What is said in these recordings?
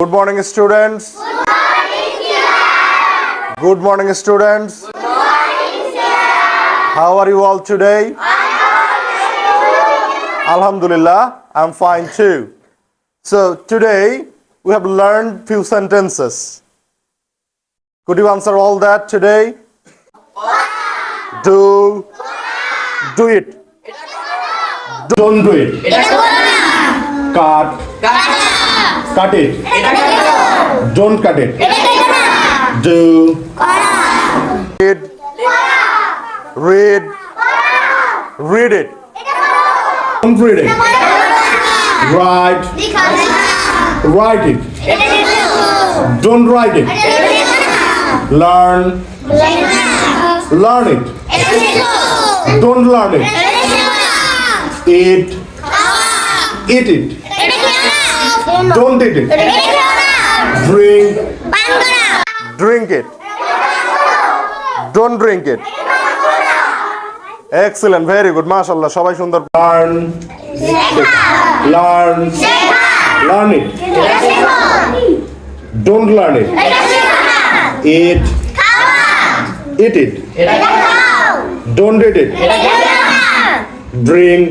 Good morning, students. Good morning, students. How are you all today? Alhamdulillah, I'm fine too. So today we have learned few sentences. Could you answer all that today? Do it. Don't do it. Cut it. Don't cut it. Do. Read it. Don't read it. Write it. Don't write it. Learn it. Don't learn it. Eat it. Don't eat it. Drink it. Don't drink it. Excellent, very good. MashaAllah, সবাই সুন্দর. Learn it. Don't learn it. Eat it. Don't eat it. Drink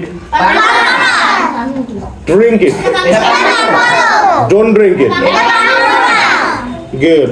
it. Don't drink it. Good.